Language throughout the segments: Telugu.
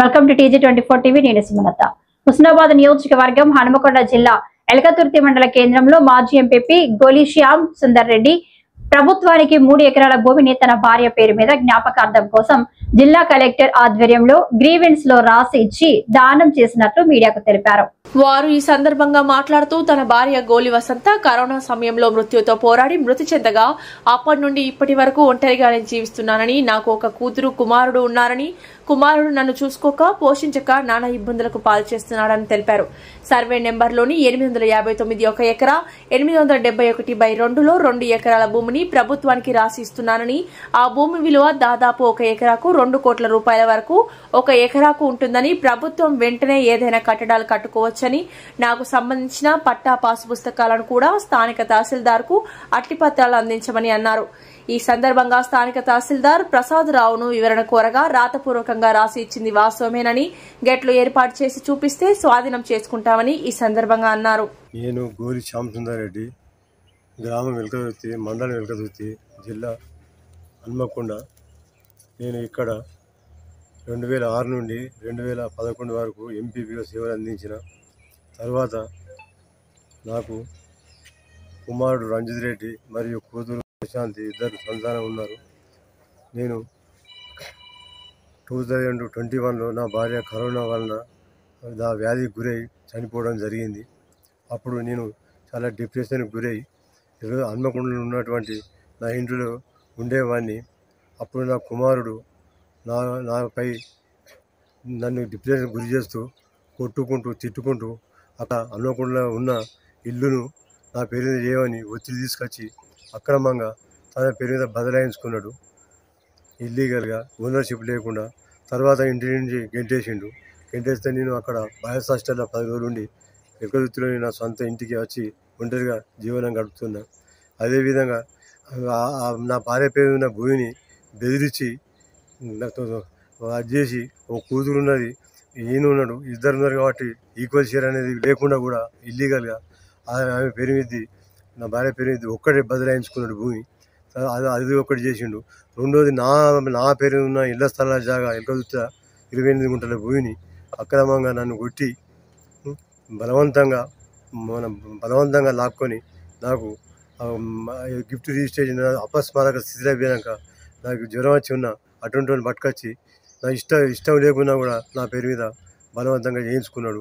Welcome to TG24 TV. నేను సుమలత. హుస్నాబాద్ నియోజకవర్గం హనుమకొండ జిల్లా ఎలకతుర్తి మండల కేంద్రంలో మాజీ ఎంపీ గోలి శ్యామ్ సుందర్ రెడ్డి ప్రభుత్వానికి 3 ఎకరాల భూమిని తన భార్య పేరు మీద జ్ఞాపకార్థం కోసం జిల్లా కలెక్టర్ ఆధ్వర్యంలో గ్రీవెన్స్ లో రాసి ఇచ్చి దానం చేసినట్లు మీడియాకు తెలిపారు. వారు ఈ సందర్భంగా మాట్లాడుతూ తన భార్య గోలి వసంత కరోనా సమయంలో మృత్యుతో పోరాడి మృతి చెందగా అప్పటి నుండి ఇప్పటి వరకు ఒంటరిగానే జీవిస్తున్నానని, నాకు ఒక కూతురు కుమారుడు ఉన్నారని, కుమారుడు నన్ను చూసుకోక పోషించక నానా ఇబ్బందులకు పాల్చేస్తున్నాడని తెలిపారు. సర్వే నెంబర్లోని 859 1 ఎకరా 871/2లో 2 ఎకరాల భూమిని ప్రభుత్వానికి రాసి ఇస్తున్నానని, ఆ భూమి విలువ దాదాపు 1 ఎకరాకు 2 కోట్ల రూపాయల వరకు 1 ఎకరాకు ఉంటుందని, ప్రభుత్వం వెంటనే ఏదైనా కట్టడాలు కట్టుకోవచ్చని, నాకు సంబంధించిన పట్టా పాసు పుస్తకాలను కూడా స్థానిక తహసీల్దార్కు అట్టిపత్రాలు అందించమని అన్నారు. ఈ సందర్భంగా స్థానిక తహసీల్దార్ ప్రసాద్ రావును వివరణ కోరగా రాతపూర్వకంగా రాసి ఇచ్చింది వాస్తవమేనని, గెట్లు ఏర్పాటు చేసి చూపిస్తే స్వాధీనం చేసుకుంటామని ఈ సందర్భంగా అన్నారు. నేను గోలి శ్యామ్ సుందర్ రెడ్డి, గ్రామం ఎలకతుర్తి, మండలం ఎలకతుర్తి, జిల్లా హన్మకొండ. నేను ఇక్కడ 2006 నుండి 2011 వరకు ఎంపీపీగా సేవలు అందించిన తర్వాత నాకు కుమారుడు రంజిత్ రెడ్డి మరియు కూతురు ప్రశాంతి ఇద్దరు సంతానం ఉన్నారు. నేను 2021లో నా భార్య కరోనా వలన నా వ్యాధికి గురై చనిపోవడం జరిగింది. అప్పుడు నేను చాలా డిప్రెషన్కి గురై హన్మకొండలో ఉన్నటువంటి నా ఇంట్లో ఉండేవాడిని. అప్పుడు నా కుమారుడు నాపై నన్ను డిప్రెషన్ గురి చేస్తూ కొట్టుకుంటూ తిట్టుకుంటూ అక్కడ హన్మకొండలో ఉన్న ఇల్లును నా పేరు మీద చేయమని ఒత్తిడి తీసుకొచ్చి అక్రమంగా తన పేరు మీద బదలాయించుకున్నాడు, ఇల్లీగల్గా, ఓనర్షిప్ లేకుండా. తర్వాత ఇంటి నుంచి గెంటేస్తే నేను అక్కడ బాయ్స్ హాస్టల్లో 10 రోజులు ఉండి ఎలకతుర్తిలోని నా సొంత ఇంటికి వచ్చి ఒంటరిగా జీవనం గడుపుతున్నా. అదేవిధంగా నా భార్య పేరు ఉన్న భూమిని బెదిరించి అది చేసి ఒక కూతురు ఉన్నది, ఈయన ఉన్నాడు, ఇద్దరు ఉన్నారు కాబట్టి ఈక్వల్ షేర్ అనేది లేకుండా కూడా ఇల్లీగల్గా ఆమె పేరు మీద, నా భార్య పేరు మీద ఒక్కడే బదలాయించుకున్నాడు భూమి. అది ఒకటి చేసిండు. రెండోది నా పేరు ఉన్న ఇళ్ల స్థలాల జాగా ఎలకతుర్తి 28 గుంటల భూమిని అక్రమంగా నన్ను కొట్టి బలవంతంగా లాక్కొని నాకు గిఫ్ట్ రిజిస్ట్రేషన్ అపస్మారక స్థితిలో పోయాక నాకు జ్వరం వచ్చి ఉన్న అటువంటి పట్టుకొచ్చి నా ఇష్టం లేకున్నా కూడా నా పేరు మీద బలవంతంగా చేయించుకున్నాడు.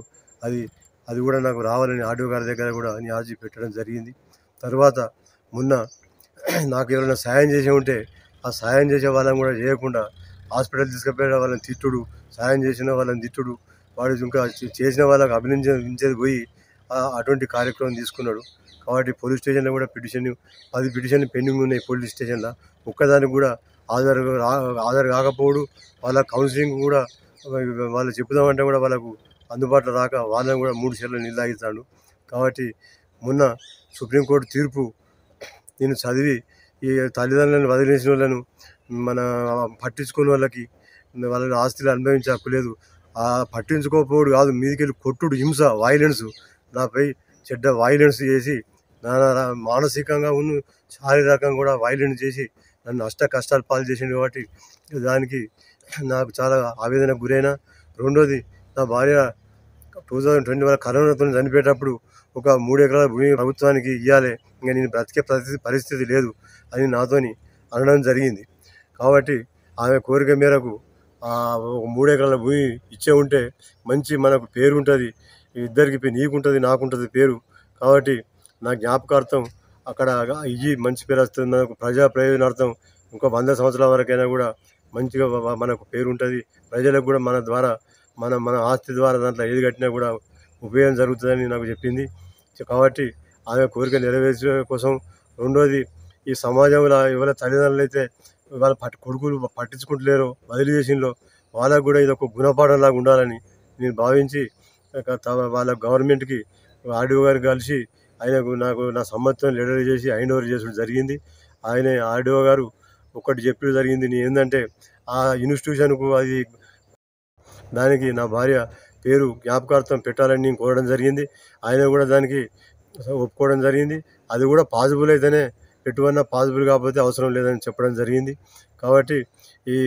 అది కూడా నాకు రావాలని ఆర్డీఓ గారి దగ్గర కూడా నేను అర్జీ పెట్టడం జరిగింది. తర్వాత మొన్న నాకు ఎవరైనా సాయం చేసి ఉంటే ఆ సాయం చేసే వాళ్ళని కూడా చేయకుండా హాస్పిటల్ తీసుకుపోయే వాళ్ళని తిట్టుడు, సాయం చేసిన వాళ్ళని తిట్టుడు, వాడు ఇంకా చేసిన వాళ్ళకి అభినందించేది పోయి అటువంటి కార్యక్రమం తీసుకున్నాడు. కాబట్టి పోలీస్ స్టేషన్లో కూడా 10 పిటిషన్లు పెండింగ్ ఉన్నాయి. పోలీస్ స్టేషన్లో ఒక్కదానికి కూడా ఆధార్ కాకపోవడు, వాళ్ళ కౌన్సిలింగ్ కూడా వాళ్ళు చెప్పుదామంటే కూడా వాళ్ళకు అందుబాటులో రాక వాళ్ళని కూడా 3 సార్లు నిలదీస్తాడు. కాబట్టి మొన్న సుప్రీంకోర్టు తీర్పు నేను చదివి ఈ తల్లిదండ్రులను వదిలేసిన వాళ్ళను మన పట్టించుకునే వాళ్ళకి వాళ్ళని ఆస్తులు అనుభవించే హక్కు లేదు. పట్టించుకోకపోవడు కాదు, మీదికెళ్ళి కొట్టుడు, హింస, వైలెన్స్, నాపై చెడ్డ వైలెన్స్ చేసి మానసికంగా శారీరకంగా కూడా వైలెన్స్ చేసి నన్ను కష్టాలు పాలు చేసింది. కాబట్టి దానికి నాకు చాలా ఆవేదనకు గురైన. రెండోది, నా భార్య 2020 కరోనాతో చనిపోయేటప్పుడు ఒక 3 ఎకరాల భూమి ప్రభుత్వానికి ఇవ్వాలి, ఇంకా నేను బ్రతికే పరిస్థితి లేదు అని నాతోని అనడం జరిగింది. కాబట్టి ఆమె కోరిక మేరకు ఒక 3 ఎకరాల భూమి ఇచ్చే ఉంటే మంచి మనకు పేరు ఉంటుంది, ఇద్దరికి నీకుంటుంది నాకుంటుంది పేరు. కాబట్టి నా జ్ఞాపకార్థం అక్కడ ఇవి మంచి పేరు వస్తుంది, మనకు ప్రజా ప్రయోజనార్థం ఇంకో 100 సంవత్సరాల వరకైనా కూడా మంచిగా మనకు పేరు ఉంటుంది. ప్రజలకు కూడా మన ద్వారా మన ఆస్తి ద్వారా దాంట్లో ఏది కట్టినా కూడా ఉపయోగం జరుగుతుందని నాకు చెప్పింది. కాబట్టి ఆమె కోరిక నెరవేర్చే కోసం. రెండోది, ఈ సమాజంలో ఎవరైనా తల్లిదండ్రులు అయితే వాళ్ళ కొడుకులు పట్టించుకుంటలేరో వదిలి చేసినలో వాళ్ళకు కూడా ఇది ఒక గుణపాఠంలాగా ఉండాలని నేను భావించి వాళ్ళ గవర్నమెంట్కి ఆర్డీఓ గారికి కలిసి నాకు నా సమ్మతితో లెటర్ చేసి హ్యాండ్ ఓవర్ చేసడం జరిగింది. ఆర్డీఓ గారు ఒకటి చెప్పడం జరిగింది, నేను ఏంటంటే ఆ ఇన్స్టిట్యూషన్కు దానికి నా భార్య పేరు జ్ఞాపకార్థం పెట్టాలని నేను కోరడం జరిగింది. ఆయన కూడా దానికి ఒప్పుకోవడం జరిగింది. అది కూడా పాసిబుల్ అయితేనే పెట్టుకున్నా, పాసిబుల్ కాకపోతే అవసరం లేదని చెప్పడం జరిగింది. కాబట్టి ఈ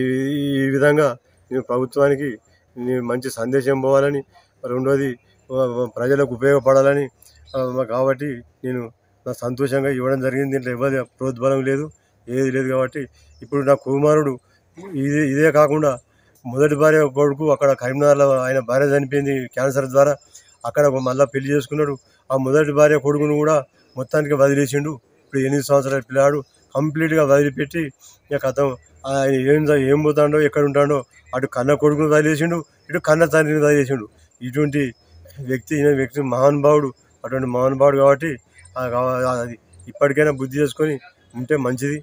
విధంగా నేను ప్రభుత్వానికి మంచి సందేశం పోవాలని, రెండోది ప్రజలకు ఉపయోగపడాలని, కాబట్టి నేను నా సంతోషంగా ఇవ్వడం జరిగింది. దీంట్లో ఎవరి ప్రోద్బలం లేదు, ఏది లేదు. కాబట్టి ఇప్పుడు నా కుమారుడు ఇదే కాకుండా మొదటి భార్య కొడుకు అక్కడ కరీంనగర్లో ఆయన భార్య చనిపోయింది క్యాన్సర్ ద్వారా, అక్కడ మళ్ళీ పెళ్లి చేసుకున్నాడు. ఆ మొదటి భార్య కొడుకును కూడా మొత్తానికి వదిలేసిండు. ఇప్పుడు 8 సంవత్సరాల పిల్లాడు కంప్లీట్గా వదిలిపెట్టి ఇక కథం ఆయన ఏం పోతాడో ఎక్కడ ఉంటాడో, అటు కన్న కొడుకును వదిలేసిండు, ఇటు కన్న తండ్రిని వదిలేసిండు. ఇటువంటి వ్యక్తి మహానుభావుడు, అటువంటి మహానుభావుడు. కాబట్టి అది ఇప్పటికైనా బుద్ధి చేసుకొని ఉంటే మంచిది.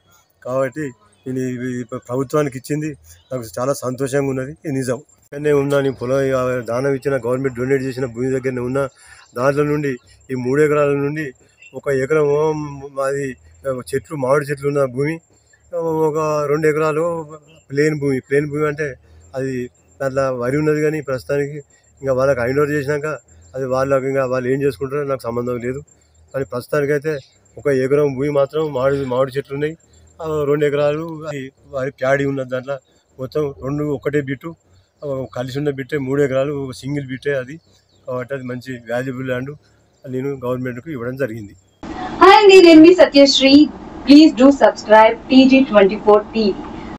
కాబట్టి నేను ప్రభుత్వానికి ఇచ్చింది నాకు చాలా సంతోషంగా ఉన్నది. ఇది నిజం. నేను ఉన్నా, నేను పొలం దానం ఇచ్చిన గవర్నమెంట్ డొనేట్ చేసిన భూమి దగ్గరనే ఉన్నా. దాంట్లో నుండి ఈ 3 ఎకరాల నుండి 1 ఎకరం అది చెట్లు, మామిడి చెట్లు ఉన్న భూమి, ఒక 2 ఎకరాలు ప్లేన్ భూమి అంటే అది దాంట్లో వరి ఉన్నది. కానీ ప్రస్తుతానికి ఇంకా వాళ్ళకి హ్యాండ్ ఓవర్ చేసినాక అది వాళ్ళకి ఇంకా వాళ్ళు ఏం చేసుకుంటారో నాకు సంబంధం లేదు. కానీ ప్రస్తుతానికైతే 1 ఎకరం భూమి మాత్రం మామిడి చెట్లు ఉన్నాయి. 2 ఎకరాలు వరి ప్యాడీ ఉన్నది. దాంట్లో మొత్తం 2 ఒకటే బిట్టు కలిసి ఉన్న బిట్టే 3 ఎకరాలు సింగిల్ బిట్టే అది. కాబట్టి అది మంచి వాల్యుబుల్ ల్యాండ్ నేను గవర్నమెంట్కు ఇవ్వడం జరిగింది. Hi, నేను మీ Satyasri. Please do subscribe TG24 TV.